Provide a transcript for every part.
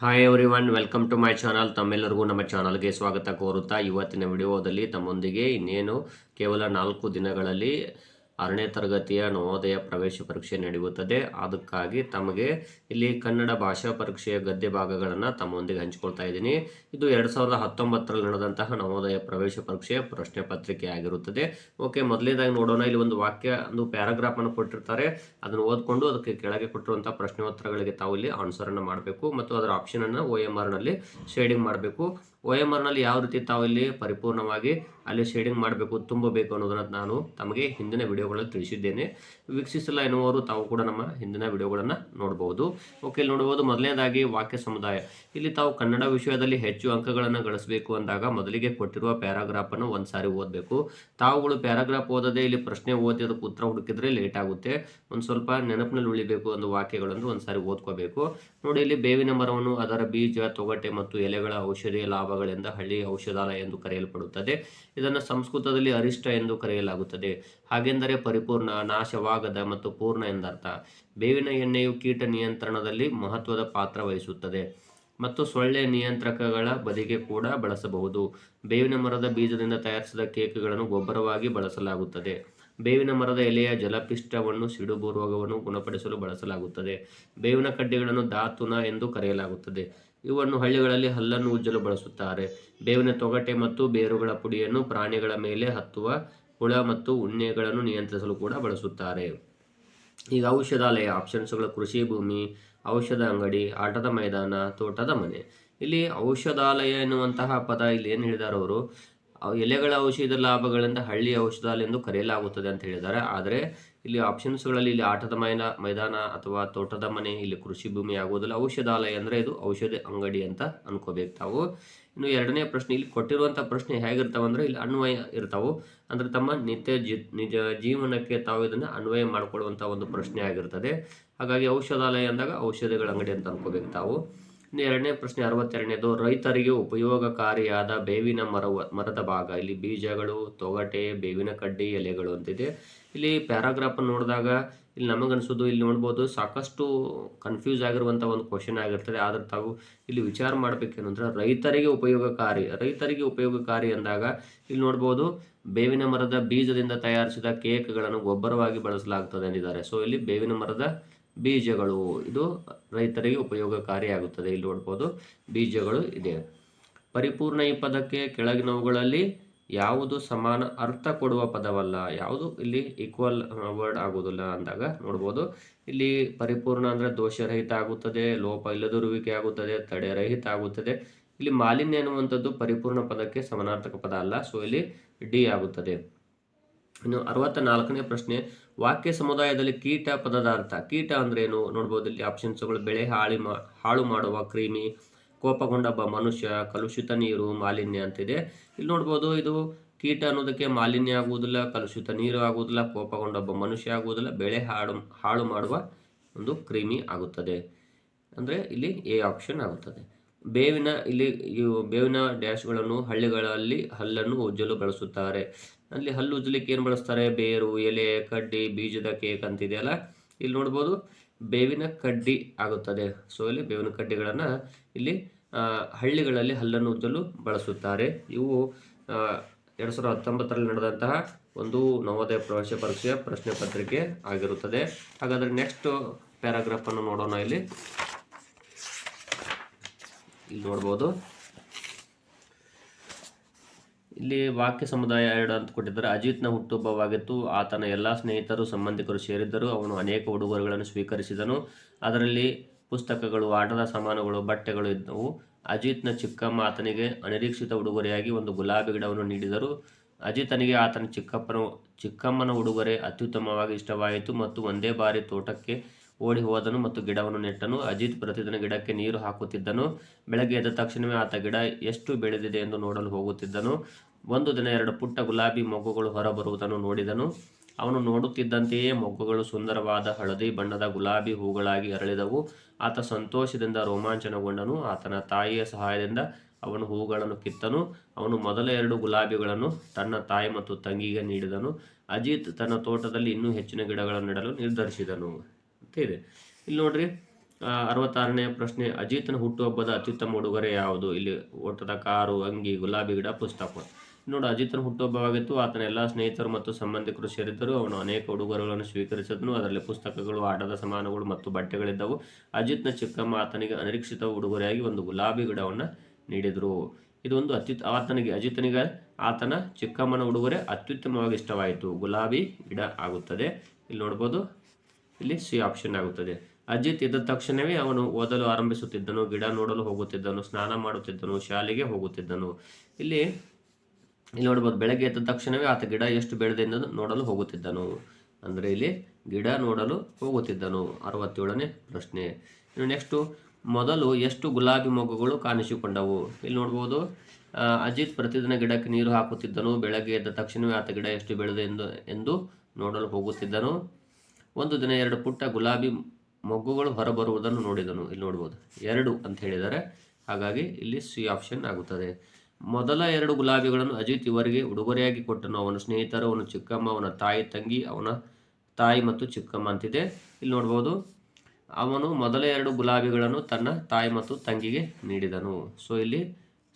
Hi everyone, welcome to my channel. ತಮ್ಮೆಲ್ಲರಿಗೂ ನಮ್ಮ ಚಾನಲ್ಗೆ ಸ್ವಾಗತ ಕೋರುತ್ತಾ ಇವತ್ತಿನ ವಿಡಿಯೋದಲ್ಲಿ ತಮ್ಮೊಂದಿಗೆ ಇನ್ನೇನು ಕೇವಲ 4 ದಿನಗಳಲ್ಲಿ 6ನೇ ತರಗತಿಯ ನವೋದಯ ಪ್ರವೇಶ ಪರೀಕ್ಷೆ ನಡೆಯುತ್ತದೆ. ಅದಕ್ಕಾಗಿ ತಮಗೆ ಇಲ್ಲಿ ಕನ್ನಡ ಭಾಷಾ ಪರೀಕ್ಷೆಯ ಗದ್ಯ ಭಾಗಗಳನ್ನು ತಮ್ಮೊಂದಿಗೆ ಹಂಚಿಕೊಳ್ತಾ ಇದ್ದೀನಿ. ಇದು 2019ರಲ್ಲಿ ನಡೆದಂತಹ ನವೋದಯ ಪ್ರವೇಶ ಪರೀಕ್ಷೆಯ ಪ್ರಶ್ನೆ ಪತ್ರಿಕೆ ಆಗಿರುತ್ತದೆ. ಓಕೆ, ಮೊದಲನೇದಾಗಿ ನೋಡೋಣ. ಇಲ್ಲಿ ಒಂದು ಪ್ಯಾರಾಗ್ರಾಫ್ ಅನ್ನು ಕೊಟ್ಟಿರ್ತಾರೆ. ಅದನ್ನು ಓದ್ಕೊಂಡು ಅದಕ್ಕೆ ಕೆಳಗೆ ಕೊಟ್ಟಿರುವಂತಹ ಪ್ರಶ್ನೋತ್ತರಗಳಿಗೆ ತಾವು ಇಲ್ಲಿ ಆನ್ಸರ್ ಅನ್ನು ಮಾಡಬೇಕು ಮತ್ತು ಅದರ ಆಪ್ಷನ್ ಅನ್ನು OMR ನಲ್ಲಿ ಶೇಡಿಂಗ್ ಮಾಡಬೇಕು. OMR ನಲ್ಲಿ ಯಾವ ರೀತಿ ತಾವು ಇಲ್ಲಿ ಪರಿಪೂರ್ಣವಾಗಿ ಅಲ್ಲಿ ಶೇಡಿಂಗ್ ಮಾಡಬೇಕು, ತುಂಬಬೇಕು ಅನ್ನೋದನ್ನ ನಾನು ತಮಗೆ ಹಿಂದಿನ ವಿಡಿಯೋಗಳಲ್ಲಿ ತಿಳಿಸಿದ್ದೇನೆ. ವೀಕ್ಷಿಸಿಲ್ಲ ಎನ್ನುವರು ತಾವು ಕೂಡ ನಮ್ಮ ಹಿಂದಿನ ವಿಡಿಯೋಗಳನ್ನು ನೋಡಬಹುದು. ಓಕೆ, ಇಲ್ಲಿ ನೋಡಬಹುದು. ಮೊದಲನೇದಾಗಿ ವಾಕ್ಯ ಸಮುದಾಯ. ಇಲ್ಲಿ ತಾವು ಕನ್ನಡ ವಿಷಯದಲ್ಲಿ ಹೆಚ್ಚು ಅಂಕಗಳನ್ನು ಗಳಿಸಬೇಕು ಅಂದಾಗ ಮೊದಲಿಗೆ ಕೊಟ್ಟಿರುವ ಪ್ಯಾರಾಗ್ರಾಫ್ ಅನ್ನು ಒಂದ್ಸಾರಿ ಓದಬೇಕು. ತಾವುಗಳು ಪ್ಯಾರಾಗ್ರಾಫ್ ಓದದೆ ಇಲ್ಲಿ ಪ್ರಶ್ನೆ ಓದಿ ಅದಕ್ಕೆ ಉತ್ತರ ಹುಡುಕಿದ್ರೆ ಲೇಟ್ ಆಗುತ್ತೆ. ಒಂದು ಸ್ವಲ್ಪ ನೆನಪಿನಲ್ಲಿ ಉಳಿಬೇಕು ಒಂದು ವಾಕ್ಯಗಳನ್ನು ಒಂದ್ಸಾರಿ ಓದ್ಕೋಬೇಕು. ನೋಡಿ, ಇಲ್ಲಿ ಬೇವಿನ ಮರವನ್ನು ಅದರ ಬೀಜ, ತೊಗಟೆ ಮತ್ತು ಎಲೆಗಳ ಔಷಧೀಯ ಲಾಭಗಳಿಂದ ಹಳ್ಳಿಯ ಔಷಧಾಲಯ ಎಂದು ಕರೆಯಲ್ಪಡುತ್ತದೆ. ಇದನ್ನು ಸಂಸ್ಕೃತದಲ್ಲಿ ಅರಿಷ್ಟ ಎಂದು ಕರೆಯಲಾಗುತ್ತದೆ. ಹಾಗೆಂದರೆ ಪರಿಪೂರ್ಣ, ನಾಶವಾಗದ ಮತ್ತು ಪೂರ್ಣ ಎಂದರ್ಥ. ಬೇವಿನ ಎಣ್ಣೆಯು ಕೀಟ ನಿಯಂತ್ರಣದಲ್ಲಿ ಮಹತ್ವದ ಪಾತ್ರ ವಹಿಸುತ್ತದೆ ಮತ್ತು ಸೊಳ್ಳೆ ನಿಯಂತ್ರಕಗಳ ಬದಿಗೆ ಕೂಡ ಬಳಸಬಹುದು. ಬೇವಿನ ಮರದ ಬೀಜದಿಂದ ತಯಾರಿಸಿದ ಕೇಕ್ಗಳನ್ನು ಗೊಬ್ಬರವಾಗಿ ಬಳಸಲಾಗುತ್ತದೆ. ಬೇವಿನ ಮರದ ಎಲೆಯ ಜಲಪಿಷ್ಟವನ್ನು ಸಿಡುಬು ರೋಗವನ್ನು ಗುಣಪಡಿಸಲು ಬಳಸಲಾಗುತ್ತದೆ. ಬೇವಿನ ಕಡ್ಡಿಗಳನ್ನು ದಾತುನ ಎಂದು ಕರೆಯಲಾಗುತ್ತದೆ. ಇವನ್ನು ಹಳ್ಳಿಗಳಲ್ಲಿ ಹಲ್ಲನ್ನು ಉಜ್ಜಲು ಬಳಸುತ್ತಾರೆ. ಬೇವಿನ ತೊಗಟೆ ಮತ್ತು ಬೇರುಗಳ ಪುಡಿಯನ್ನು ಪ್ರಾಣಿಗಳ ಮೇಲೆ ಹತ್ತುವ ಹುಳ ಮತ್ತು ಉಣ್ಣೆಗಳನ್ನು ನಿಯಂತ್ರಿಸಲು ಕೂಡ ಬಳಸುತ್ತಾರೆ. ಈಗ ಔಷಧಾಲಯ ಆಪ್ಷನ್ಸ್ಗಳು: ಕೃಷಿ ಭೂಮಿ, ಔಷಧ ಅಂಗಡಿ, ಆಟದ ಮೈದಾನ, ತೋಟದ ಮನೆ. ಇಲ್ಲಿ ಔಷಧಾಲಯ ಎನ್ನುವಂತಹ ಪದ ಇಲ್ಲಿ ಏನು ಹೇಳಿದ್ದಾರೆ ಅವರು, ಎಲೆಗಳ ಔಷಧ ಲಾಭಗಳಿಂದ ಹಳ್ಳಿ ಔಷಧಾಲಯ ಎಂದು ಕರೆಯಲಾಗುತ್ತದೆ ಅಂತ ಹೇಳಿದ್ದಾರೆ. ಆದರೆ ಇಲ್ಲಿ ಆಪ್ಷನ್ಸ್ಗಳಲ್ಲಿ ಇಲ್ಲಿ ಆಟದ ಮೈದಾನ ಅಥವಾ ತೋಟದ ಮನೆ, ಇಲ್ಲಿ ಕೃಷಿ ಭೂಮಿ ಆಗುವುದಿಲ್ಲ. ಔಷಧಾಲಯ ಅಂದರೆ ಇದು ಔಷಧಿ ಅಂಗಡಿ ಅಂತ ಅನ್ಕೋಬೇಕು ತಾವು. ಇನ್ನು ಎರಡನೇ ಪ್ರಶ್ನೆ, ಇಲ್ಲಿ ಕೊಟ್ಟಿರುವಂಥ ಪ್ರಶ್ನೆ ಹೇಗಿರ್ತಾವೆ ಅಂದರೆ ಇಲ್ಲಿ ಅನ್ವಯ ಇರ್ತಾವೆ. ಅಂದರೆ ತಮ್ಮ ನಿಜ ಜೀವನಕ್ಕೆ ತಾವು ಇದನ್ನು ಅನ್ವಯ ಮಾಡಿಕೊಳ್ಳುವಂಥ ಒಂದು ಪ್ರಶ್ನೆ ಆಗಿರ್ತದೆ. ಹಾಗಾಗಿ ಔಷಧಾಲಯ ಅಂದಾಗ ಔಷಧಿಗಳ ಅಂಗಡಿ ಅಂತ ಅನ್ಕೋಬೇಕು ತಾವು. ಇನ್ನು ಎರಡನೇ ಪ್ರಶ್ನೆ 62ನೇದು, ರೈತರಿಗೆ ಉಪಯೋಗಕಾರಿಯಾದ ಬೇವಿನ ಮರದ ಭಾಗ. ಇಲ್ಲಿ ಬೀಜಗಳು, ತೊಗಟೆ, ಬೇವಿನ ಕಡ್ಡಿ, ಎಲೆಗಳು ಅಂತಿದೆ. ಇಲ್ಲಿ ಪ್ಯಾರಾಗ್ರಾಫ್ ನೋಡಿದಾಗ ಇಲ್ಲಿ ನಮಗನ್ಸೋದು, ಇಲ್ಲಿ ನೋಡ್ಬೋದು ಸಾಕಷ್ಟು ಕನ್ಫ್ಯೂಸ್ ಆಗಿರುವಂಥ ಒಂದು ಕ್ವಶನ್ ಆಗಿರ್ತದೆ. ಆದರೆ ತಾವು ಇಲ್ಲಿ ವಿಚಾರ ಮಾಡಬೇಕೇನಂದ್ರೆ ರೈತರಿಗೆ ಉಪಯೋಗಕಾರಿ ಅಂದಾಗ ಇಲ್ಲಿ ನೋಡ್ಬೋದು ಬೇವಿನ ಮರದ ಬೀಜದಿಂದ ತಯಾರಿಸಿದ ಕೇಕ್ಗಳನ್ನು ಗೊಬ್ಬರವಾಗಿ ಬಳಸಲಾಗುತ್ತದೆ ಎಂದಿದ್ದಾರೆ. ಸೊ ಇಲ್ಲಿ ಬೇವಿನ ಮರದ ಬೀಜಗಳು ಇದು ರೈತರಿಗೆ ಉಪಯೋಗಕಾರಿಯಾಗುತ್ತದೆ. ಇಲ್ಲಿ ನೋಡ್ಬೋದು ಬೀಜಗಳು ಇದೆ. ಪರಿಪೂರ್ಣ ಈ ಪದಕ್ಕೆ ಕೆಳಗಿನವುಗಳಲ್ಲಿ ಯಾವುದು ಸಮಾನ ಅರ್ಥ ಕೊಡುವ ಪದವಲ್ಲ, ಯಾವುದು ಇಲ್ಲಿ ಈಕ್ವಲ್ ವರ್ಡ್ ಆಗುವುದಿಲ್ಲ ಅಂದಾಗ ನೋಡ್ಬೋದು. ಇಲ್ಲಿ ಪರಿಪೂರ್ಣ ಅಂದರೆ ದೋಷರಹಿತ ಆಗುತ್ತದೆ, ಲೋಪ ಇಲ್ಲದಿರುವಿಕೆ ಆಗುತ್ತದೆ, ತಡೆರಹಿತ ಆಗುತ್ತದೆ. ಇಲ್ಲಿ ಮಾಲಿನ್ಯ ಎನ್ನುವಂಥದ್ದು ಪರಿಪೂರ್ಣ ಪದಕ್ಕೆ ಸಮಾನಾರ್ಥಕ ಪದ ಅಲ್ಲ. ಸೊ ಇಲ್ಲಿ ಡಿ ಆಗುತ್ತದೆ. ಇನ್ನು 64ನೇ ಪ್ರಶ್ನೆ, ವಾಕ್ಯ ಸಮುದಾಯದಲ್ಲಿ ಕೀಟ ಪದದ ಅರ್ಥ. ಕೀಟ ಅಂದ್ರೇನು ನೋಡ್ಬೋದು. ಇಲ್ಲಿ ಆಪ್ಷನ್ಸ್ಗಳು: ಬೆಳೆ ಹಾಳು ಮಾಡುವ ಕ್ರಿಮಿ, ಕೋಪಗೊಂಡ ಮನುಷ್ಯ, ಕಲುಷಿತ ನೀರು, ಮಾಲಿನ್ಯ ಅಂತಿದೆ. ಇಲ್ಲಿ ನೋಡ್ಬೋದು ಇದು ಕೀಟ ಅನ್ನೋದಕ್ಕೆ ಮಾಲಿನ್ಯ ಆಗುವುದಿಲ್ಲ, ಕಲುಷಿತ ನೀರು ಆಗುವುದಿಲ್ಲ, ಕೋಪಗೊಂಡ ಮನುಷ್ಯ ಆಗುವುದಿಲ್ಲ, ಬೆಳೆ ಹಾಳು ಮಾಡುವ ಒಂದು ಕ್ರಿಮಿ ಆಗುತ್ತದೆ. ಅಂದರೆ ಇಲ್ಲಿ ಎ ಆಪ್ಷನ್ ಆಗುತ್ತದೆ. ಬೇವಿನ ಡ್ಯಾಶ್ಗಳನ್ನು ಹಳ್ಳಿಗಳಲ್ಲಿ ಹಲ್ಲನ್ನು ಉಜ್ಜಲು ಬಳಸುತ್ತಾರೆ. ಅಲ್ಲಿ ಹಲ್ಲು ಉಜ್ಜಲಿಕ್ಕೆ ಏನು ಬಳಸ್ತಾರೆ? ಬೇರು, ಎಲೆ, ಕಡ್ಡಿ, ಬೀಜದ ಕೇಕ್ ಅಂತಿದೆಯಲ್ಲ, ಇಲ್ಲಿ ನೋಡ್ಬೋದು ಬೇವಿನ ಕಡ್ಡಿ ಆಗುತ್ತದೆ. ಸೊ ಇಲ್ಲಿ ಬೇವಿನ ಕಡ್ಡಿಗಳನ್ನು ಇಲ್ಲಿ ಹಳ್ಳಿಗಳಲ್ಲಿ ಹಲ್ಲನ್ನು ಉಜ್ಜಲು ಬಳಸುತ್ತಾರೆ. ಇವು 2019ರಲ್ಲಿ ನಡೆದಂತಹ ಒಂದು ನವೋದಯ ಪ್ರವೇಶ ಪರೀಕ್ಷೆಯ ಪ್ರಶ್ನೆ ಪತ್ರಿಕೆ ಆಗಿರುತ್ತದೆ. ಹಾಗಾದರೆ ನೆಕ್ಸ್ಟ್ ಪ್ಯಾರಾಗ್ರಾಫ್ ಅನ್ನು ನೋಡೋಣ. ಇಲ್ಲಿ ನೋಡ್ಬೋದು. ಇಲ್ಲಿ ವಾಕ್ಯ ಸಮುದಾಯ 2 ಅಂತ ಕೊಟ್ಟಿದ್ದಾರೆ. ಅಜಿತ್ನ ಹುಟ್ಟುಹಬ್ಬವಾಗಿತ್ತು. ಆತನ ಎಲ್ಲ ಸ್ನೇಹಿತರು, ಸಂಬಂಧಿಕರು ಸೇರಿದ್ದರು. ಅವನು ಅನೇಕ ಉಡುಗೊರೆಗಳನ್ನು ಸ್ವೀಕರಿಸಿದನು. ಅದರಲ್ಲಿ ಪುಸ್ತಕಗಳು, ಆಟದ ಸಾಮಾನುಗಳು, ಬಟ್ಟೆಗಳು ಇದ್ದವು. ಅಜಿತ್ನ ಚಿಕ್ಕಮ್ಮ ಆತನಿಗೆ ಅನಿರೀಕ್ಷಿತ ಉಡುಗೊರೆಯಾಗಿ ಒಂದು ಗುಲಾಬಿ ಗಿಡವನ್ನು ನೀಡಿದರು. ಅಜಿತನಿಗೆ ಆತನ ಚಿಕ್ಕಮ್ಮನ ಉಡುಗೊರೆ ಅತ್ಯುತ್ತಮವಾಗಿ ಇಷ್ಟವಾಯಿತು ಮತ್ತು ಒಂದೇ ಬಾರಿ ತೋಟಕ್ಕೆ ಓಡಿ ಹೋದನು ಮತ್ತು ಗಿಡವನ್ನು ನೆಟ್ಟನು. ಅಜಿತ್ ಪ್ರತಿದಿನ ಗಿಡಕ್ಕೆ ನೀರು ಹಾಕುತ್ತಿದ್ದನು. ಬೆಳಗ್ಗೆ ಎದ್ದ ತಕ್ಷಣವೇ ಆತ ಗಿಡ ಎಷ್ಟು ಬೆಳೆದಿದೆ ಎಂದು ನೋಡಲು ಹೋಗುತ್ತಿದ್ದನು. ಒಂದು ದಿನ 2 ಪುಟ್ಟ ಗುಲಾಬಿ ಮೊಗ್ಗುಗಳು ಹೊರಬರುವುದನ್ನು ನೋಡಿದನು. ಅವನು ನೋಡುತ್ತಿದ್ದಂತೆಯೇ ಮೊಗ್ಗುಗಳು ಸುಂದರವಾದ ಹಳದಿ ಬಣ್ಣದ ಗುಲಾಬಿ ಹೂಗಳಾಗಿ ಅರಳಿದವು. ಆತ ಸಂತೋಷದಿಂದ ರೋಮಾಂಚನಗೊಂಡನು. ಆತನ ತಾಯಿಯ ಸಹಾಯದಿಂದ ಅವನು ಹೂಗಳನ್ನು ಕಿತ್ತನು. ಅವನು ಮೊದಲ 2 ಗುಲಾಬಿಗಳನ್ನು ತನ್ನ ತಾಯಿ ಮತ್ತು ತಂಗಿಗೆ ನೀಡಿದನು. ಅಜಿತ್ ತನ್ನ ತೋಟದಲ್ಲಿ ಇನ್ನೂ ಹೆಚ್ಚಿನ ಗಿಡಗಳನ್ನು ನೆಡಲು ನಿರ್ಧರಿಸಿದನು ಅಂತ ಇದೆ. ಇಲ್ಲಿ ನೋಡ್ರಿ, 66ನೇ ಪ್ರಶ್ನೆ, ಅಜಿತ್ನ ಹುಟ್ಟುಹಬ್ಬದ ಅತ್ಯುತ್ತಮ ಉಡುಗೊರೆ ಯಾವುದು? ಇಲ್ಲಿ ಓಟದ ಕಾರು, ಅಂಗಿ, ಗುಲಾಬಿ ಗಿಡ, ಪುಸ್ತಕ. ನೋಡು, ಅಜಿತ್ನ ಹುಟ್ಟುಹಬ್ಬವಾಗಿತ್ತು. ಆತನ ಎಲ್ಲ ಸ್ನೇಹಿತರು ಮತ್ತು ಸಂಬಂಧಿಕರು ಸೇರಿದ್ದರು. ಅವನು ಅನೇಕ ಉಡುಗೊರೆಗಳನ್ನು ಸ್ವೀಕರಿಸಿದನು. ಅದರಲ್ಲಿ ಪುಸ್ತಕಗಳು, ಆಟದ ಸಾಮಾನುಗಳು ಮತ್ತು ಬಟ್ಟೆಗಳಿದ್ದವು. ಅಜಿತ್ನ ಚಿಕ್ಕಮ್ಮ ಆತನಿಗೆ ಅನಿರೀಕ್ಷಿತ ಉಡುಗೊರೆಯಾಗಿ ಒಂದು ಗುಲಾಬಿ ಗಿಡವನ್ನು ನೀಡಿದರು. ಇದು ಒಂದು ಅಜಿತನಿಗೆ ಆತನ ಚಿಕ್ಕಮ್ಮನ ಉಡುಗೊರೆ ಅತ್ಯುತ್ತಮವಾಗಿ ಇಷ್ಟವಾಯಿತು. ಗುಲಾಬಿ ಗಿಡ ಆಗುತ್ತದೆ. ಇಲ್ಲಿ ನೋಡ್ಬೋದು, ಇಲ್ಲಿ ಸಿ ಆಪ್ಷನ್ ಆಗುತ್ತದೆ. ಅಜಿತ್ ಎದ್ದ ತಕ್ಷಣವೇ ಅವನು ಓದಲು ಆರಂಭಿಸುತ್ತಿದ್ದನು, ಗಿಡ ನೋಡಲು ಹೋಗುತ್ತಿದ್ದನು, ಸ್ನಾನ ಮಾಡುತ್ತಿದ್ದನು, ಶಾಲೆಗೆ ಹೋಗುತ್ತಿದ್ದನು. ಇಲ್ಲಿ ನೋಡ್ಬೋದು, ಬೆಳಗ್ಗೆ ಎದ್ದ ತಕ್ಷಣವೇ ಆತ ಗಿಡ ಎಷ್ಟು ಬೆಳೆದೆಂದು ನೋಡಲು ಹೋಗುತ್ತಿದ್ದನು. ಅಂದರೆ ಇಲ್ಲಿ ಗಿಡ ನೋಡಲು ಹೋಗುತ್ತಿದ್ದನು. 67ನೇ ಪ್ರಶ್ನೆ. ಇನ್ನು ನೆಕ್ಸ್ಟು, ಮೊದಲು ಎಷ್ಟು ಗುಲಾಬಿ ಮೊಗ್ಗುಗಳು ಕಾಣಿಸಿಕೊಂಡವು? ಇಲ್ಲಿ ನೋಡ್ಬೋದು, ಅಜಿತ್ ಪ್ರತಿದಿನ ಗಿಡಕ್ಕೆ ನೀರು ಹಾಕುತ್ತಿದ್ದನು. ಬೆಳಗ್ಗೆ ಎದ್ದ ತಕ್ಷಣವೇ ಆತ ಗಿಡ ಎಷ್ಟು ಬೆಳೆದೆ ಎಂದು ನೋಡಲು ಹೋಗುತ್ತಿದ್ದನು. ಒಂದು ದಿನ 2 ಪುಟ್ಟ ಗುಲಾಬಿ ಮೊಗ್ಗುಗಳು ಹೊರಬರುವುದನ್ನು ನೋಡಿದನು. ಇಲ್ಲಿ ನೋಡ್ಬೋದು, 2 ಅಂತ ಹೇಳಿದ್ದಾರೆ. ಹಾಗಾಗಿ ಇಲ್ಲಿ ಸಿ ಆಪ್ಷನ್ ಆಗುತ್ತದೆ. ಮೊದಲ 2 ಗುಲಾಬಿಗಳನ್ನು ಅಜಿತ್ ಇವರಿಗೆ ಉಡುಗೊರೆಯಾಗಿ ಕೊಟ್ಟನು. ಅವನ ಸ್ನೇಹಿತರು, ಅವನ ಚಿಕ್ಕಮ್ಮ, ಅವನ ತಾಯಿ, ತಂಗಿ, ಅವನ ತಾಯಿ ಮತ್ತು ಚಿಕ್ಕಮ್ಮ ಅಂತಿದೆ. ಇಲ್ಲಿ ನೋಡ್ಬೋದು, ಅವನು ಮೊದಲ 2 ಗುಲಾಬಿಗಳನ್ನು ತನ್ನ ತಾಯಿ ಮತ್ತು ತಂಗಿಗೆ ನೀಡಿದನು. ಸೊ ಇಲ್ಲಿ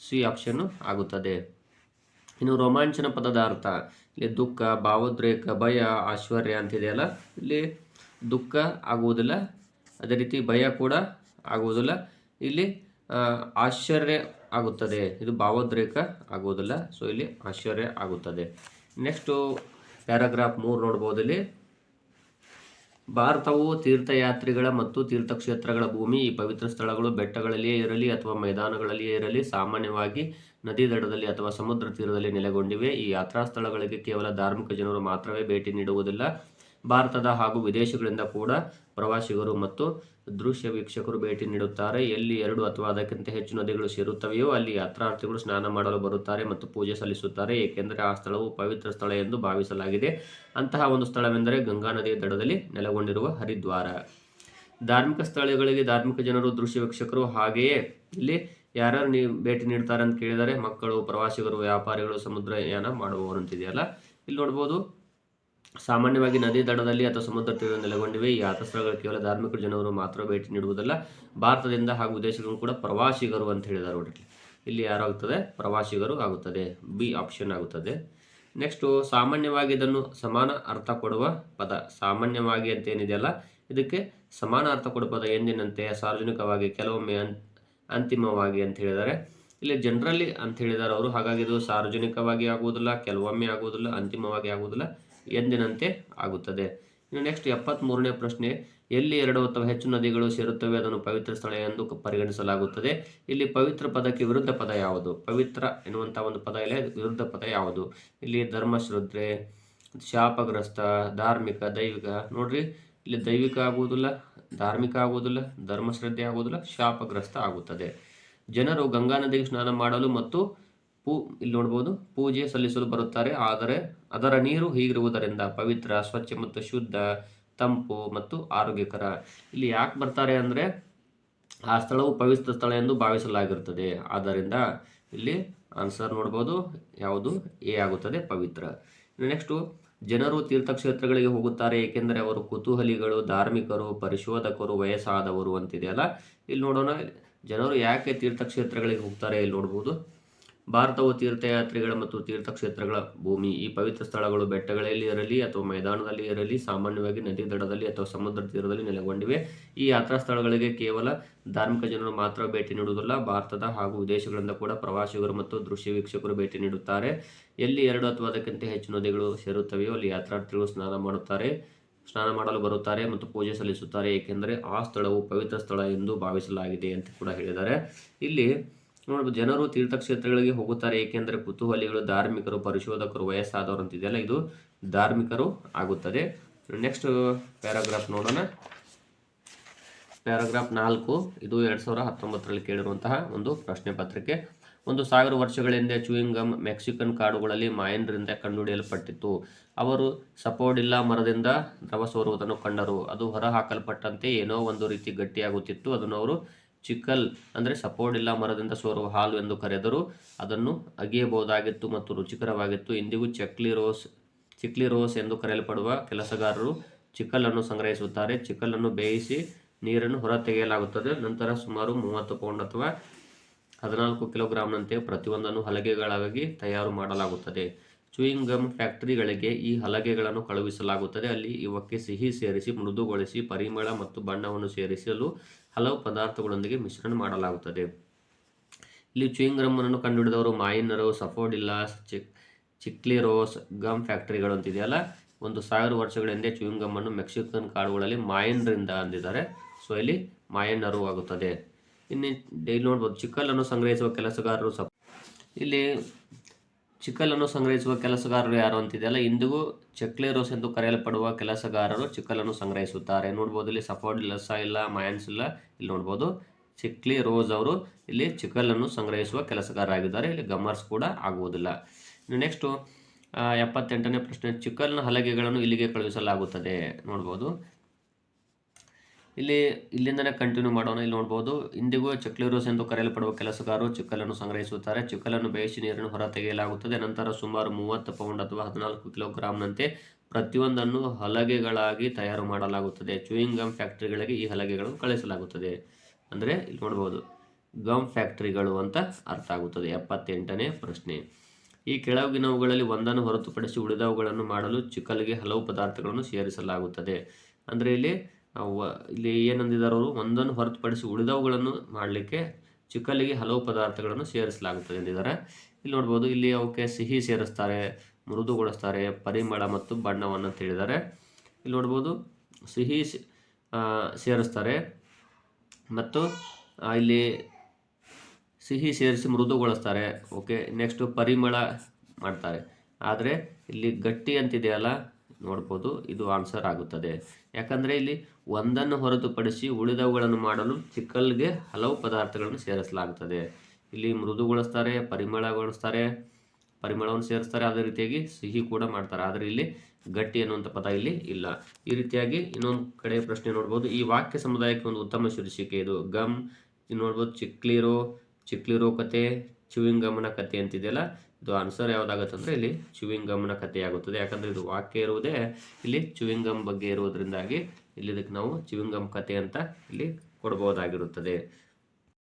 ಸಿ ಆಪ್ಷನ್ ಆಗುತ್ತದೆ. ಇನ್ನು ರೋಮಾಂಚನ ಪದದ ಅರ್ಥ. ಇಲ್ಲಿ ದುಃಖ, ಭಾವೋದ್ರೇಕ, ಭಯ, ಐಶ್ವರ್ಯ ಅಂತಿದೆಯಲ್ಲ, ಇಲ್ಲಿ ದುಃಖ ಆಗುವುದಿಲ್ಲ, ಅದೇ ರೀತಿ ಭಯ ಕೂಡ ಆಗುವುದಿಲ್ಲ. ಇಲ್ಲಿ ಆಶ್ಚರ್ಯ ಆಗುತ್ತದೆ. ಇದು ಭಾವೋದ್ರೇಕ ಆಗುವುದಿಲ್ಲ. ಸೊ ಇಲ್ಲಿ ಆಶ್ಚರ್ಯ ಆಗುತ್ತದೆ. ನೆಕ್ಸ್ಟು ಪ್ಯಾರಾಗ್ರಾಫ್ 3 ನೋಡ್ಬೋದು. ಇಲ್ಲಿ ಭಾರತವು ತೀರ್ಥಯಾತ್ರಿಗಳ ಮತ್ತು ತೀರ್ಥಕ್ಷೇತ್ರಗಳ ಭೂಮಿ. ಈ ಪವಿತ್ರ ಸ್ಥಳಗಳು ಬೆಟ್ಟಗಳಲ್ಲಿಯೇ ಇರಲಿ ಅಥವಾ ಮೈದಾನಗಳಲ್ಲಿಯೇ ಇರಲಿ ಸಾಮಾನ್ಯವಾಗಿ ನದಿ ದಡದಲ್ಲಿ ಅಥವಾ ಸಮುದ್ರ ತೀರದಲ್ಲಿ ನೆಲೆಗೊಂಡಿವೆ. ಈ ಯಾತ್ರಾ ಸ್ಥಳಗಳಿಗೆ ಕೇವಲ ಧಾರ್ಮಿಕ ಜನರು ಮಾತ್ರವೇ ಭೇಟಿ ನೀಡುವುದಿಲ್ಲ. ಭಾರತದ ಹಾಗೂ ವಿದೇಶಗಳಿಂದ ಕೂಡ ಪ್ರವಾಸಿಗರು ಮತ್ತು ದೃಶ್ಯ ವೀಕ್ಷಕರು ಭೇಟಿ ನೀಡುತ್ತಾರೆ. ಎಲ್ಲಿ 2 ಅಥವಾ ಅದಕ್ಕಿಂತ ಹೆಚ್ಚು ನದಿಗಳು ಸೇರುತ್ತವೆಯೋ ಅಲ್ಲಿ ಯಾತ್ರಾರ್ಥಿಗಳು ಸ್ನಾನ ಮಾಡಲು ಬರುತ್ತಾರೆ ಮತ್ತು ಪೂಜೆ ಸಲ್ಲಿಸುತ್ತಾರೆ, ಏಕೆಂದರೆ ಆ ಸ್ಥಳವು ಪವಿತ್ರ ಸ್ಥಳ ಎಂದು ಭಾವಿಸಲಾಗಿದೆ. ಅಂತಹ ಒಂದು ಸ್ಥಳವೆಂದರೆ ಗಂಗಾ ನದಿಯ ದಡದಲ್ಲಿ ನೆಲೆಗೊಂಡಿರುವ ಹರಿದ್ವಾರ. ಧಾರ್ಮಿಕ ಸ್ಥಳಗಳಿಗೆ ಧಾರ್ಮಿಕ ಜನರು, ದೃಶ್ಯ ವೀಕ್ಷಕರು, ಹಾಗೆಯೇ ಇಲ್ಲಿ ಯಾರ್ಯಾರು ಭೇಟಿ ನೀಡ್ತಾರೆ ಅಂತ ಕೇಳಿದರೆ ಮಕ್ಕಳು, ಪ್ರವಾಸಿಗರು, ವ್ಯಾಪಾರಿಗಳು, ಸಮುದ್ರಯಾನ ಮಾಡುವವರು ಅಂತಿದೆಯಲ್ಲ. ಇಲ್ಲಿ ನೋಡ್ಬೋದು, ಸಾಮಾನ್ಯವಾಗಿ ನದಿ ದಡದಲ್ಲಿ ಅಥವಾ ಸಮುದ್ರ ತೀರದಲ್ಲಿ ನೆಲೆಗೊಂಡಿವೆ. ಈ ಯಾತ್ರಾ ಸ್ಥಳಗಳು ಕೇವಲ ಧಾರ್ಮಿಕ ಜನರು ಮಾತ್ರ ಭೇಟಿ ನೀಡುವುದಲ್ಲ, ಭಾರತದಿಂದ ಹಾಗೂ ವಿದೇಶಗಳು ಕೂಡ ಪ್ರವಾಸಿಗರು ಅಂತ ಹೇಳಿದ್ದಾರೆ. ನೋಡಿ, ಇಲ್ಲಿ ಯಾರಾಗುತ್ತದೆ? ಪ್ರವಾಸಿಗರು ಆಗುತ್ತದೆ. ಬಿ ಆಪ್ಷನ್ ಆಗುತ್ತದೆ. ನೆಕ್ಸ್ಟು, ಸಾಮಾನ್ಯವಾಗಿ ಇದನ್ನು ಸಮಾನ ಅರ್ಥ ಕೊಡುವ ಪದ. ಸಾಮಾನ್ಯವಾಗಿ ಅಂತ ಏನಿದೆಯಲ್ಲ, ಇದಕ್ಕೆ ಸಮಾನ ಅರ್ಥ ಕೊಡುವ ಪದ ಎಂದಿನಂತೆ, ಸಾರ್ವಜನಿಕವಾಗಿ, ಕೆಲವೊಮ್ಮೆ, ಅಂತಿಮವಾಗಿ ಅಂತ ಹೇಳಿದ್ದಾರೆ. ಇಲ್ಲಿ ಜನರಲಿ ಅಂತ ಹೇಳಿದ್ದಾರೆ ಅವರು. ಹಾಗಾಗಿ ಇದು ಸಾರ್ವಜನಿಕವಾಗಿ ಆಗುವುದಿಲ್ಲ, ಕೆಲವೊಮ್ಮೆ ಆಗುವುದಿಲ್ಲ, ಅಂತಿಮವಾಗಿ ಆಗುವುದಿಲ್ಲ, ಎಂದಿನಂತೆ ಆಗುತ್ತದೆ. ಇನ್ನು ನೆಕ್ಸ್ಟ್ 73ನೇ ಪ್ರಶ್ನೆ, ಎಲ್ಲಿ 2 ಅಥವಾ ಹೆಚ್ಚು ನದಿಗಳು ಸೇರುತ್ತವೆ ಅದನ್ನು ಪವಿತ್ರ ಸ್ಥಳ ಎಂದು ಪರಿಗಣಿಸಲಾಗುತ್ತದೆ. ಇಲ್ಲಿ ಪವಿತ್ರ ಪದಕ್ಕೆ ವಿರುದ್ಧ ಪದ ಯಾವುದು? ಪವಿತ್ರ ಎನ್ನುವಂಥ ಒಂದು ಪದ ಇಲ್ಲ, ವಿರುದ್ಧ ಪದ ಯಾವುದು? ಇಲ್ಲಿ ಧರ್ಮಶ್ರದ್ಧೆ, ಶಾಪಗ್ರಸ್ತ, ಧಾರ್ಮಿಕ, ದೈವಿಕ. ನೋಡ್ರಿ, ಇಲ್ಲಿ ದೈವಿಕ ಆಗುವುದಿಲ್ಲ, ಧಾರ್ಮಿಕ ಆಗುವುದಿಲ್ಲ, ಧರ್ಮಶ್ರದ್ಧೆ ಆಗುವುದಿಲ್ಲ, ಶಾಪಗ್ರಸ್ತ ಆಗುತ್ತದೆ. ಜನರು ಗಂಗಾ ನದಿಗೆ ಸ್ನಾನ ಮಾಡಲು ಮತ್ತು ಇಲ್ಲಿ ನೋಡ್ಬೋದು, ಪೂಜೆ ಸಲ್ಲಿಸಲು ಬರುತ್ತಾರೆ. ಆದರೆ ಅದರ ನೀರು ಹೀಗಿರುವುದರಿಂದ ಪವಿತ್ರ, ಸ್ವಚ್ಛ ಮತ್ತು ಶುದ್ಧ, ತಂಪು ಮತ್ತು ಆರೋಗ್ಯಕರ. ಇಲ್ಲಿ ಯಾಕೆ ಬರ್ತಾರೆ ಅಂದರೆ ಆ ಸ್ಥಳವು ಪವಿತ್ರ ಸ್ಥಳ ಎಂದು ಭಾವಿಸಲಾಗಿರುತ್ತದೆ. ಆದ್ದರಿಂದ ಇಲ್ಲಿ ಆನ್ಸರ್ ನೋಡ್ಬೋದು, ಯಾವುದು? ಎ ಆಗುತ್ತದೆ, ಪವಿತ್ರ. ನೆಕ್ಸ್ಟು, ಜನರು ತೀರ್ಥಕ್ಷೇತ್ರಗಳಿಗೆ ಹೋಗುತ್ತಾರೆ ಏಕೆಂದರೆ ಅವರು ಕುತೂಹಲಿಗಳು, ಧಾರ್ಮಿಕರು, ಪರಿಶೋಧಕರು, ವಯಸ್ಸಾದವರು ಅಂತಿದೆಯಲ್ಲ. ಇಲ್ಲಿ ನೋಡೋಣ, ಜನರು ಯಾಕೆ ತೀರ್ಥಕ್ಷೇತ್ರಗಳಿಗೆ ಹೋಗ್ತಾರೆ. ಇಲ್ಲಿ ನೋಡ್ಬೋದು, ಭಾರತವು ತೀರ್ಥಯಾತ್ರಿಗಳ ಮತ್ತು ತೀರ್ಥಕ್ಷೇತ್ರಗಳ ಭೂಮಿ. ಈ ಪವಿತ್ರ ಸ್ಥಳಗಳು ಬೆಟ್ಟಗಳಲ್ಲಿ ಇರಲಿ ಅಥವಾ ಮೈದಾನದಲ್ಲಿ ಇರಲಿ ಸಾಮಾನ್ಯವಾಗಿ ನದಿ ದಡದಲ್ಲಿ ಅಥವಾ ಸಮುದ್ರ ತೀರದಲ್ಲಿ ನೆಲೆಗೊಂಡಿವೆ. ಈ ಯಾತ್ರಾ ಸ್ಥಳಗಳಿಗೆ ಕೇವಲ ಧಾರ್ಮಿಕ ಜನರು ಮಾತ್ರ ಭೇಟಿ ನೀಡುವುದಿಲ್ಲ, ಭಾರತದ ಹಾಗೂ ವಿದೇಶಗಳಿಂದ ಕೂಡ ಪ್ರವಾಸಿಗರು ಮತ್ತು ದೃಶ್ಯ ವೀಕ್ಷಕರು ಭೇಟಿ ನೀಡುತ್ತಾರೆ. ಎಲ್ಲಿ 2 ಅಥವಾ ಅದಕ್ಕಿಂತ ಹೆಚ್ಚು ನದಿಗಳು ಸೇರುತ್ತವೆಯೋ ಅಲ್ಲಿ ಯಾತ್ರಾರ್ಥಿಗಳು ಸ್ನಾನ ಮಾಡಲು ಬರುತ್ತಾರೆ ಮತ್ತು ಪೂಜೆ ಸಲ್ಲಿಸುತ್ತಾರೆ, ಏಕೆಂದರೆ ಆ ಸ್ಥಳವು ಪವಿತ್ರ ಸ್ಥಳ ಎಂದು ಭಾವಿಸಲಾಗಿದೆ ಅಂತ ಕೂಡ ಹೇಳಿದ್ದಾರೆ. ಇಲ್ಲಿ ನೋಡ್ಬೋದು, ಜನರು ತೀರ್ಥಕ್ಷೇತ್ರಗಳಿಗೆ ಹೋಗುತ್ತಾರೆ ಏಕೆಂದರೆ ಕುತೂಹಲಿಗಳು, ಧಾರ್ಮಿಕರು, ಪರಿಶೋಧಕರು, ವಯಸ್ಸಾದವರು ಅಂತಿದೆಯಲ್ಲ, ಇದು ಧಾರ್ಮಿಕರು ಆಗುತ್ತದೆ. ನೆಕ್ಸ್ಟ್ ಪ್ಯಾರಾಗ್ರಾಫ್ ನೋಡೋಣ. ಪ್ಯಾರಾಗ್ರಾಫ್ 4, ಇದು 2019ರಲ್ಲಿ ಕೇಳಿರುವಂತಹ ಒಂದು ಪ್ರಶ್ನೆ ಪತ್ರಿಕೆ. 1000 ವರ್ಷಗಳ ಹಿಂದೆ ಚೂಯಿಂಗ್ ಗಮ್ ಮೆಕ್ಸಿಕನ್ ಕಾಡುಗಳಲ್ಲಿ ಮಾಯನ್ರಿಂದ ಕಂಡುಹಿಡಿಯಲ್ಪಟ್ಟಿತ್ತು. ಅವರು ಸಪೋಡಿಲ್ಲಾ ಮರದಿಂದ ದ್ರವ ಸೋರುವುದನ್ನು ಕಂಡರು. ಅದು ಹೊರ ಹಾಕಲ್ಪಟ್ಟಂತೆ ಏನೋ ಒಂದು ರೀತಿ ಗಟ್ಟಿಯಾಗುತ್ತಿತ್ತು. ಅದನ್ನು ಅವರು ಚಿಕ್ಕಲ್ ಅಂದರೆ ಸಪೋಡಿಲ್ಲಾ ಮರದಿಂದ ಸೋರುವ ಹಾಲು ಎಂದು ಕರೆದರು. ಅದನ್ನು ಅಗಿಯಬಹುದಾಗಿತ್ತು ಮತ್ತು ರುಚಿಕರವಾಗಿತ್ತು. ಇಂದಿಗೂ ಚಿಕ್ಲಿ ರೋಸ್ ಎಂದು ಕರೆಯಲ್ಪಡುವ ಕೆಲಸಗಾರರು ಚಿಕ್ಕಲನ್ನು ಸಂಗ್ರಹಿಸುತ್ತಾರೆ. ಚಿಕ್ಕಲನ್ನು ಬೇಯಿಸಿ ನೀರನ್ನು ಹೊರತೆಗೆಯಲಾಗುತ್ತದೆ. ನಂತರ ಸುಮಾರು 30 ಪೌಂಡ್ ಅಥವಾ 14 ಕಿಲೋಗ್ರಾಂನಂತೆ ಪ್ರತಿಯೊಂದನ್ನು ಹಲಗೆಗಳಾಗಿ ತಯಾರು ಮಾಡಲಾಗುತ್ತದೆ. ಚೂಯಿಂಗ್ ಗಮ್ ಫ್ಯಾಕ್ಟರಿಗಳಿಗೆ ಈ ಹಲಗೆಗಳನ್ನು ಕಳುಹಿಸಲಾಗುತ್ತದೆ. ಅಲ್ಲಿ ಇವಕ್ಕೆ ಸಿಹಿ ಸೇರಿಸಿ ಮೃದುಗೊಳಿಸಿ ಪರಿಮಳ ಮತ್ತು ಬಣ್ಣವನ್ನು ಸೇರಿಸಲು ಹಲವು ಪದಾರ್ಥಗಳೊಂದಿಗೆ ಮಿಶ್ರಣ ಮಾಡಲಾಗುತ್ತದೆ. ಇಲ್ಲಿ ಚೂಯಿಂಗ್ ಗಮ್ ಅನ್ನು ಕಂಡುಹಿಡಿದವರು ಮಾಯಿನ್ನರು, ಸಫೋಡಿಲ್ಲಾ, ಚಿಕ್ಲಿರೋಸ್ ಗಮ್ ಫ್ಯಾಕ್ಟರಿಗಳು ಅಂತಿದೆಯಲ್ಲ, 1000 ವರ್ಷಗಳ ಹಿಂದೆ ಚೂಯಿಂಗ್ ಗಮ್ ಅನ್ನು ಮೆಕ್ಸಿಕನ್ ಕಾಡುಗಳಲ್ಲಿ ಮಾಯನ್ನರಿಂದ ಅಂದಿದ್ದಾರೆ. ಸೊ ಇಲ್ಲಿ ಮಾಯನ್ನರು ಆಗುತ್ತದೆ. ಇನ್ನು ಇಲ್ಲಿ ನೋಡ್ಬೋದು ಚಿಕ್ಕಲನ್ನು ಸಂಗ್ರಹಿಸುವ ಕೆಲಸಗಾರರು. ಇಲ್ಲಿ ಚಿಕ್ಕಲನ್ನು ಸಂಗ್ರಹಿಸುವ ಕೆಲಸಗಾರರು ಯಾರು ಅಂತಿದೆಯಲ್ಲ, ಇಂದಿಗೂ ಚೆಕ್ಲೆರೋಸ್ ಎಂದು ಕರೆಯಲ್ಪಡುವ ಕೆಲಸಗಾರರು ಚಿಕ್ಕಲನ್ನು ಸಂಗ್ರಹಿಸುತ್ತಾರೆ. ನೋಡ್ಬೋದು ಇಲ್ಲಿ ಸಫೋಡಿಲ್ಲಸ್ ಇಲ್ಲ, ಮಾಯನ್ಸ್ ಇಲ್ಲ. ಇಲ್ಲಿ ನೋಡ್ಬೋದು ಚಿಕ್ಲಿರೋಸ್ ಅವರು ಇಲ್ಲಿ ಚಿಕ್ಕಲನ್ನು ಸಂಗ್ರಹಿಸುವ ಕೆಲಸಗಾರರಾಗಿದ್ದಾರೆ. ಇಲ್ಲಿ ಗಮ್ಮರ್ಸ್ ಕೂಡ ಆಗುವುದಿಲ್ಲ. ಇನ್ನು ನೆಕ್ಸ್ಟು 78ನೇ ಪ್ರಶ್ನೆ, ಚಿಕ್ಕಲ್ನ ಹಲಗೆಗಳನ್ನು ಇಲ್ಲಿಗೆ ಕಳುಹಿಸಲಾಗುತ್ತದೆ. ನೋಡ್ಬೋದು ಇಲ್ಲಿಂದನೇ ಕಂಟಿನ್ಯೂ ಮಾಡೋಣ. ಇಲ್ಲಿ ನೋಡ್ಬೋದು ಇಂದಿಗೂ ಚೆಕ್ಲೆರೋಸ್ ಎಂದು ಕರೆಯಲ್ಪಡುವ ಕೆಲಸಗಾರರು ಚಿಕ್ಕಲನ್ನು ಸಂಗ್ರಹಿಸುತ್ತಾರೆ. ಚಿಕ್ಕಲನ್ನು ಬೇಯಿಸಿ ನೀರನ್ನು ಹೊರತೆಗೆಯಲಾಗುತ್ತದೆ. ನಂತರ ಸುಮಾರು 30 ಪೌಂಡ್ ಅಥವಾ 14 ಕಿಲೋಗ್ರಾಂನಂತೆ ಪ್ರತಿಯೊಂದನ್ನು ಹಲಗೆಗಳಾಗಿ ತಯಾರು ಮಾಡಲಾಗುತ್ತದೆ. ಚೂಯಿಂಗ್ ಗಮ್ ಫ್ಯಾಕ್ಟರಿಗಳಿಗೆ ಈ ಹಲಗೆಗಳನ್ನು ಕಳಿಸಲಾಗುತ್ತದೆ. ಅಂದರೆ ಇಲ್ಲಿ ನೋಡ್ಬೋದು ಗಮ್ ಫ್ಯಾಕ್ಟರಿಗಳು ಅಂತ ಅರ್ಥ ಆಗುತ್ತದೆ. 78ನೇ ಪ್ರಶ್ನೆ, ಈ ಕೆಳಗಿನವುಗಳಲ್ಲಿ ಒಂದನ್ನು ಹೊರತುಪಡಿಸಿ ಉಳಿದವುಗಳನ್ನು ಮಾಡಲು ಚಿಕ್ಕಲಿಗೆ ಹಲವು ಪದಾರ್ಥಗಳನ್ನು ಸೇರಿಸಲಾಗುತ್ತದೆ. ಅಂದರೆ ಇಲ್ಲಿ ಏನಂದಿದ್ದಾರೆ ಅವರು, ಒಂದನ್ನು ಹೊರತುಪಡಿಸಿ ಉಳಿದವುಗಳನ್ನು ಮಾಡಲಿಕ್ಕೆ ಚಿಕ್ಕಲಿಗೆ ಹಲವು ಪದಾರ್ಥಗಳನ್ನು ಸೇರಿಸಲಾಗುತ್ತದೆ ಎಂದಿದ್ದಾರೆ. ಇಲ್ಲಿ ನೋಡ್ಬೋದು ಇಲ್ಲಿ ಅವಕ್ಕೆ ಸಿಹಿ ಸೇರಿಸ್ತಾರೆ, ಮೃದುಗೊಳಿಸ್ತಾರೆ, ಪರಿಮಳ ಮತ್ತು ಬಣ್ಣವನ್ನು ಅಂತ ಹೇಳಿದ್ದಾರೆ. ಇಲ್ಲಿ ನೋಡ್ಬೋದು ಸಿಹಿ ಸೇರಿಸ್ತಾರೆ ಮತ್ತು ಇಲ್ಲಿ ಸಿಹಿ ಸೇರಿಸಿ ಮೃದುಗೊಳಿಸ್ತಾರೆ. ಓಕೆ, ನೆಕ್ಸ್ಟು ಪರಿಮಳ ಮಾಡ್ತಾರೆ. ಆದರೆ ಇಲ್ಲಿ ಗಟ್ಟಿ ಅಂತಿದೆಯಲ್ಲ, ನೋಡ್ಬೋದು ಇದು ಆನ್ಸರ್ ಆಗುತ್ತದೆ. ಯಾಕಂದರೆ ಇಲ್ಲಿ ಒಂದನ್ನು ಹೊರತುಪಡಿಸಿ ಉಳಿದವುಗಳನ್ನು ಮಾಡಲು ಚಿಕ್ಕಲ್ಗೆ ಹಲವು ಪದಾರ್ಥಗಳನ್ನು ಸೇರಿಸಲಾಗುತ್ತದೆ. ಇಲ್ಲಿ ಮೃದುಗೊಳಿಸ್ತಾರೆ, ಪರಿಮಳವನ್ನು ಸೇರಿಸ್ತಾರೆ, ಅದೇ ರೀತಿಯಾಗಿ ಸಿಹಿ ಕೂಡ ಮಾಡ್ತಾರೆ. ಆದರೆ ಇಲ್ಲಿ ಗಟ್ಟಿ ಅನ್ನುವಂಥ ಪದ ಇಲ್ಲಿ ಇಲ್ಲ. ಈ ರೀತಿಯಾಗಿ ಇನ್ನೊಂದು ಕಡೆ ಪ್ರಶ್ನೆ ನೋಡ್ಬೋದು, ಈ ವಾಕ್ಯ ಸಮುದಾಯಕ್ಕೆ ಒಂದು ಉತ್ತಮ ಶೀರ್ಷಿಕೆ ಇದು. ಗಮ್ ನೋಡ್ಬೋದು ಚಿಕ್ಲಿರೋ ಕತೆ, ಚೂಯಿಂಗ್ ಗಮ್ನ ಕತೆ ಅಂತಿದೆಯಲ್ಲ, ಇದು ಆನ್ಸರ್ ಯಾವುದಾಗುತ್ತೆ ಅಂದರೆ ಇಲ್ಲಿ ಚೂಯಿಂಗ್ ಗಮ್ನ ಕತೆ ಆಗುತ್ತದೆ. ಯಾಕಂದರೆ ಇದು ವಾಕ್ಯ ಇರುವುದೇ ಇಲ್ಲಿ ಚೂಯಿಂಗ್ ಗಮ್ ಬಗ್ಗೆ ಇರುವುದರಿಂದಾಗಿ ಇಲ್ಲಿ ಇದಕ್ಕೆ ನಾವು ಚೂಯಿಂಗ್ ಗಮ್ ಕತೆ ಅಂತ ಇಲ್ಲಿ ಕೊಡ್ಬೋದಾಗಿರುತ್ತದೆ.